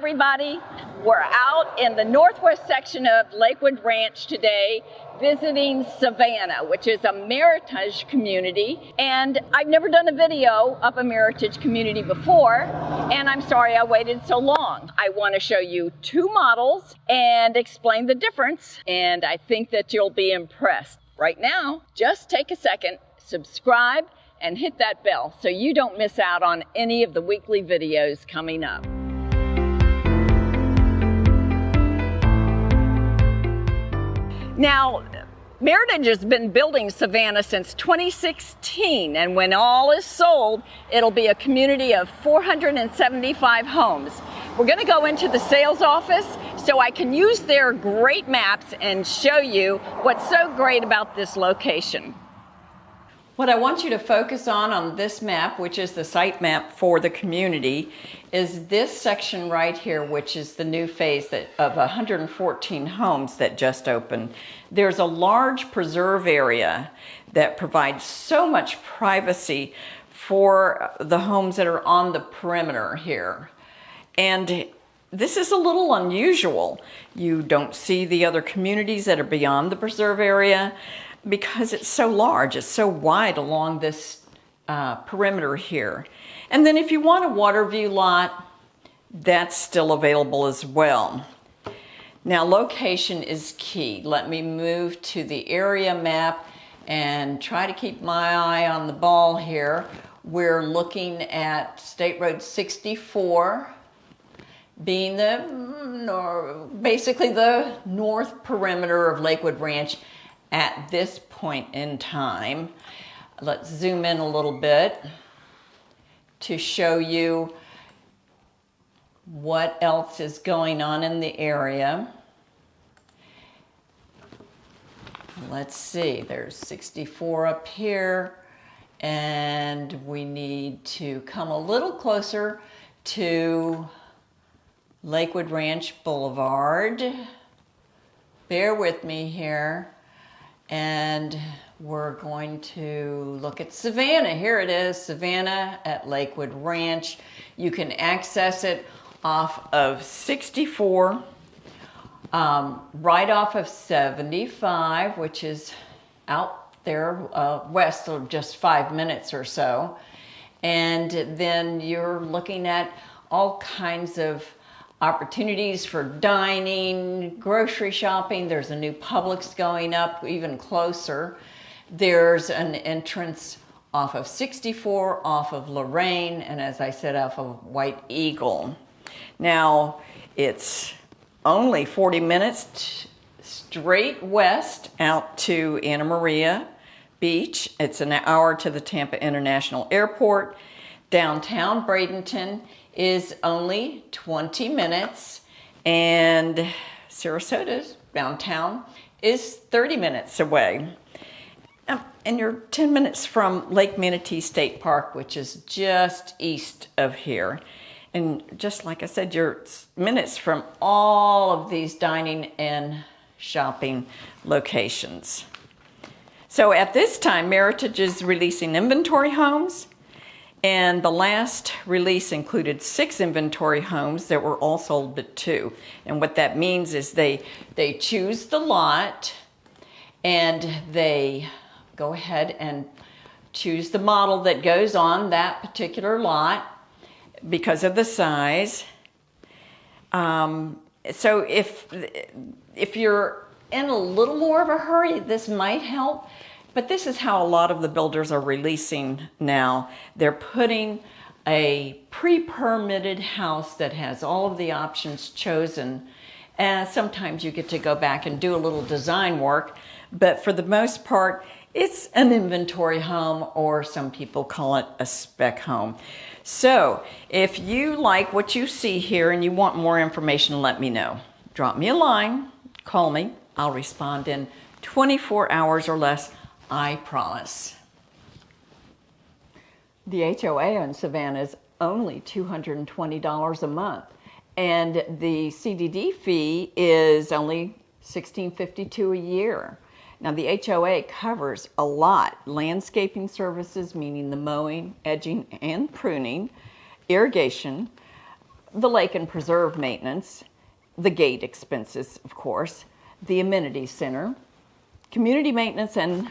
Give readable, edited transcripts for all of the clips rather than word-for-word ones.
everybody. We're out in the northwest section of Lakewood Ranch today visiting Savanna, which is a Meritage community. And I've never done a video of a Meritage community before, and I'm sorry I waited so long. I want to show you two models and explain the difference, and I think that you'll be impressed. Right now, just take a second, subscribe, and hit that bell so you don't miss out on any of the weekly videos coming up. Now, Meritage has been building Savanna since 2016, and when all is sold, it'll be a community of 475 homes. We're going to go into the sales office so I can use their great maps and show you what's so great about this location. What I want you to focus on this map, which is the site map for the community, is this section right here, which is the new phase of 114 homes that just opened. There's a large preserve area that provides so much privacy for the homes that are on the perimeter here. And this is a little unusual. You don't see the other communities that are beyond the preserve area, because it's so large, it's so wide along this perimeter here. And then if you want a water view lot, that's still available as well. Now, location is key. Let me move to the area map and try to keep my eye on the ball here. We're looking at State Road 64 being basically the north perimeter of Lakewood Ranch at this point in time. Let's zoom in a little bit to show you what else is going on in the area. Let's see, there's 64 up here, and we need to come a little closer to Lakewood Ranch Boulevard. Bear with me here. And we're going to look at Savanna. Here it is, Savanna at Lakewood Ranch. You can access it off of 64, right off of 75, which is out there west of just 5 minutes or so. And then you're looking at all kinds of opportunities for dining, grocery shopping. There's a new Publix going up even closer. There's an entrance off of 64, off of Lorraine, and as I said, off of White Eagle. Now, it's only 40 minutes straight west out to Anna Maria Beach. It's an hour to the Tampa International Airport. Downtown Bradenton is only 20 minutes, and Sarasota's downtown is 30 minutes away. And you're 10 minutes from Lake Manatee State Park, which is just east of here. And just like I said, you're minutes from all of these dining and shopping locations. So at this time, Meritage is releasing inventory homes. And the last release included 6 inventory homes that were all sold but 2. And what that means is they choose the lot and they go ahead and choose the model that goes on that particular lot because of the size. So if you're in a little more of a hurry, this might help. But this is how a lot of the builders are releasing now. They're putting a pre-permitted house that has all of the options chosen. And sometimes you get to go back and do a little design work. But for the most part, it's an inventory home, or some people call it a spec home. So if you like what you see here and you want more information, let me know. Drop me a line, call me. I'll respond in 24 hours or less. I promise. The HOA on Savanna is only $220 a month, and the CDD fee is only $16.52 a year. Now, the HOA covers a lot: landscaping services, meaning the mowing, edging, and pruning, irrigation, the lake and preserve maintenance, the gate expenses, of course, the amenity center, community maintenance, and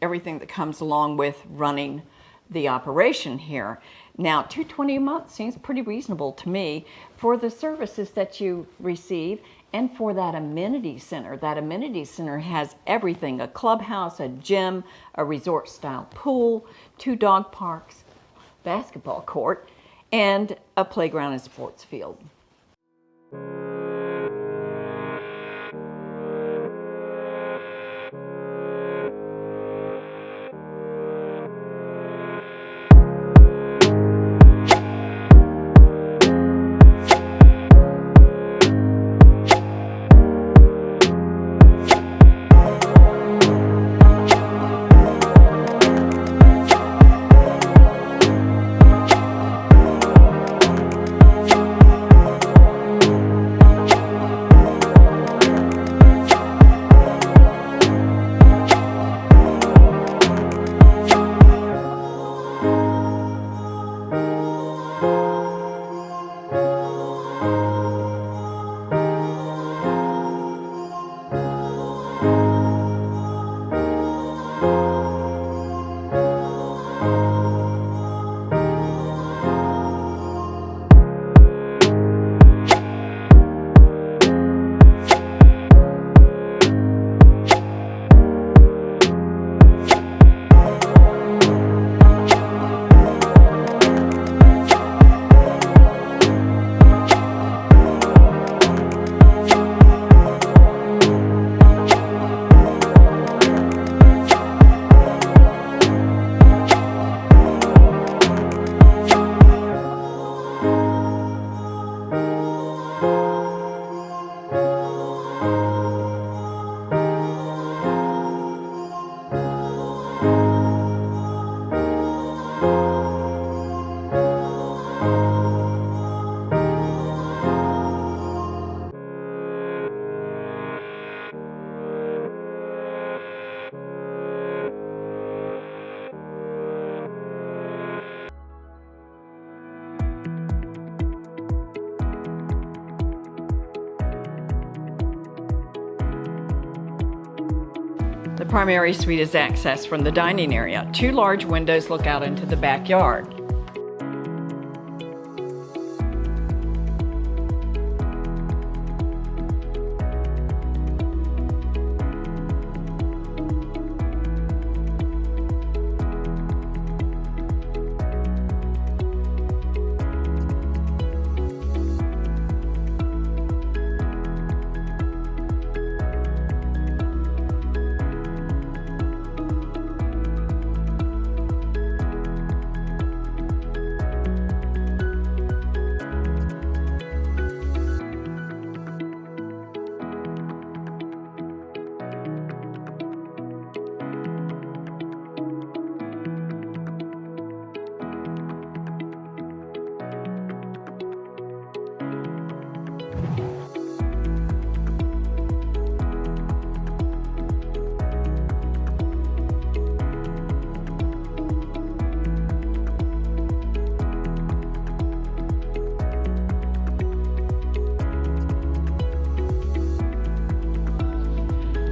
everything that comes along with running the operation here. Now, $220 a month seems pretty reasonable to me for the services that you receive and for that amenity center. That amenity center has everything: a clubhouse, a gym, a resort-style pool, 2 dog parks, basketball court, and a playground and sports field. The primary suite is accessed from the dining area. 2 large windows look out into the backyard.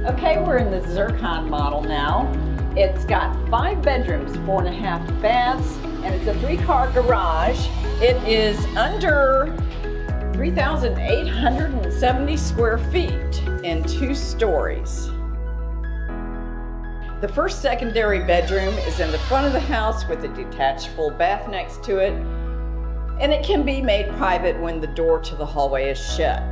Okay, we're in the Zircon model now. It's got 5 bedrooms, 4.5 baths, and it's a 3-car garage. It is under 3,870 square feet in 2 stories. The first secondary bedroom is in the front of the house with a detached full bath next to it, and it can be made private when the door to the hallway is shut.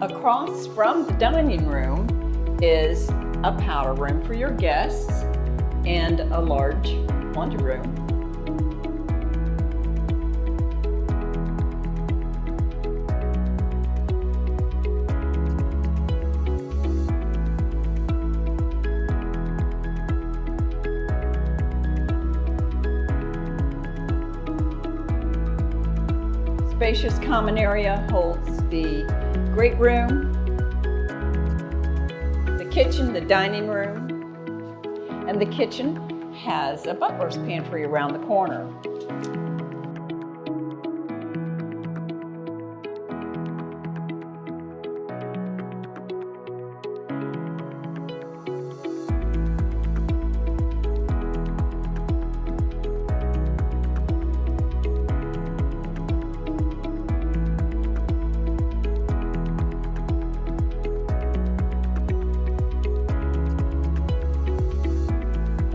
Across from the dining room is a powder room for your guests and a large laundry room. spacious common area holds the great room, the kitchen, the dining room, and the kitchen has a butler's pantry around the corner.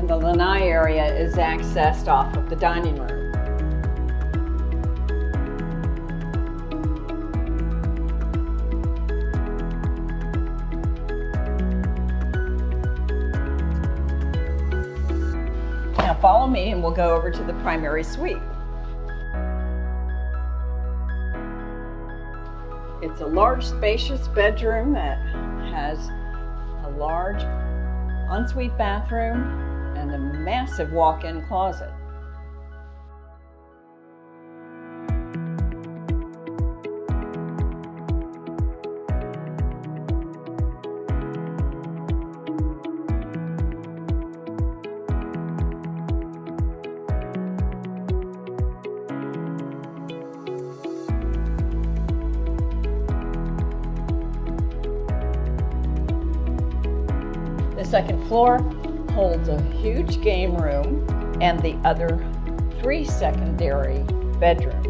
The lanai area is accessed off of the dining room. Now follow me and we'll go over to the primary suite. It's a large, spacious bedroom that has a large ensuite bathroom and a massive walk-in closet. The second floor holds a huge game room and the other 3 secondary bedrooms.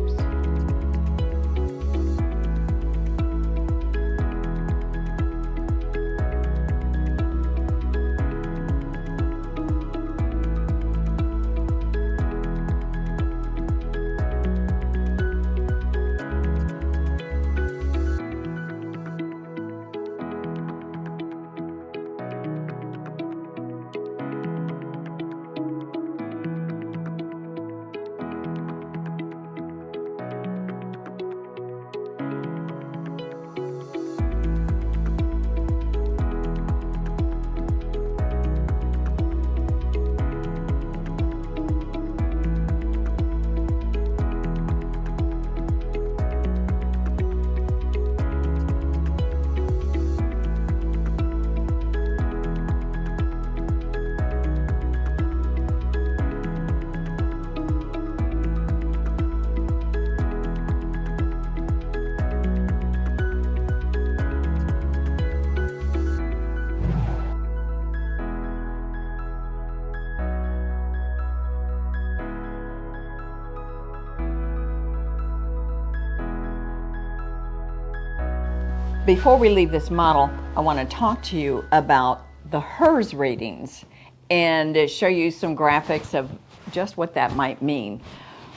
Before we leave this model, I want to talk to you about the HERS ratings and show you some graphics of just what that might mean.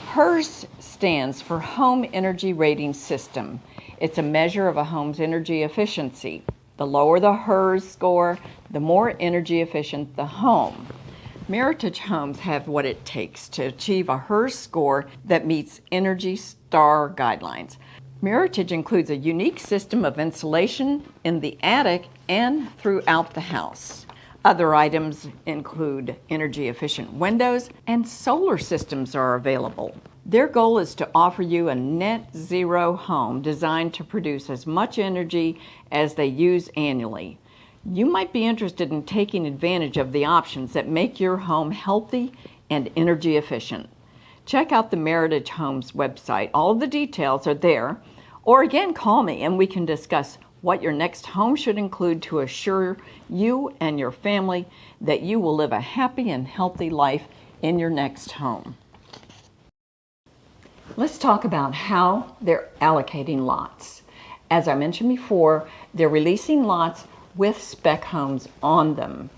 HERS stands for Home Energy Rating System. It's a measure of a home's energy efficiency. The lower the HERS score, the more energy efficient the home. Meritage homes have what it takes to achieve a HERS score that meets Energy Star guidelines. Meritage includes a unique system of insulation in the attic and throughout the house. Other items include energy efficient windows and solar systems are available. Their goal is to offer you a net zero home designed to produce as much energy as they use annually. You might be interested in taking advantage of the options that make your home healthy and energy efficient. Check out the Meritage Homes website. All of the details are there. Or again, call me and we can discuss what your next home should include to assure you and your family that you will live a happy and healthy life in your next home. Let's talk about how they're allocating lots. As I mentioned before, they're releasing lots with spec homes on them.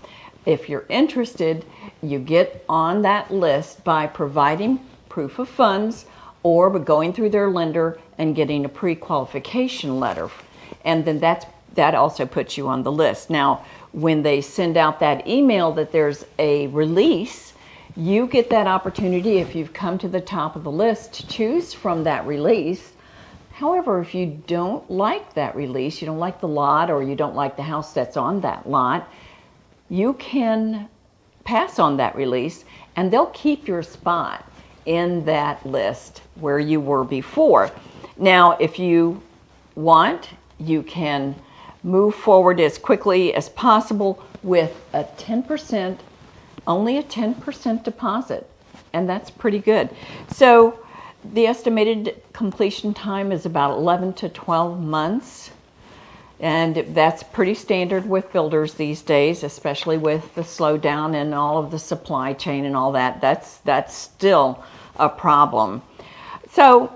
If you're interested, you get on that list by providing proof of funds or by going through their lender and getting a pre-qualification letter. And then that also puts you on the list. Now, when they send out that email that there's a release, you get that opportunity, if you've come to the top of the list, to choose from that release. However, if you don't like that release, you don't like the lot, or you don't like the house that's on that lot, you can pass on that release and they'll keep your spot in that list where you were before. Now, if you want, you can move forward as quickly as possible with a 10%, only a 10% deposit, and that's pretty good. So the estimated completion time is about 11 to 12 months. And that's pretty standard with builders these days, especially with the slowdown and all of the supply chain and all that. That's still a problem. So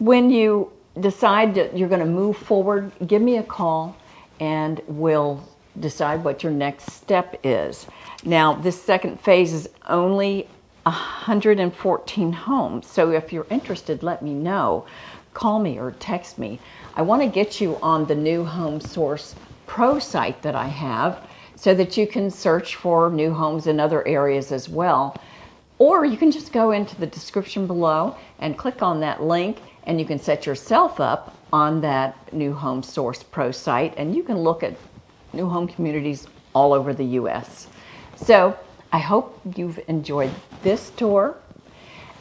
when you decide that you're going to move forward, give me a call and we'll decide what your next step is. Now, this second phase is only 114 homes. So if you're interested, let me know. Call me or text me. I want to get you on the New Home Source Pro site that I have so that you can search for new homes in other areas as well. Or you can just go into the description below and click on that link, and you can set yourself up on that New Home Source Pro site, and you can look at new home communities all over the U.S. So I hope you've enjoyed this tour,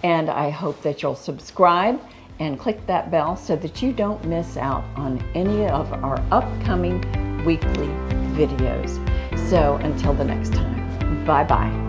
and I hope that you'll subscribe and click that bell so that you don't miss out on any of our upcoming weekly videos. So until the next time, bye-bye.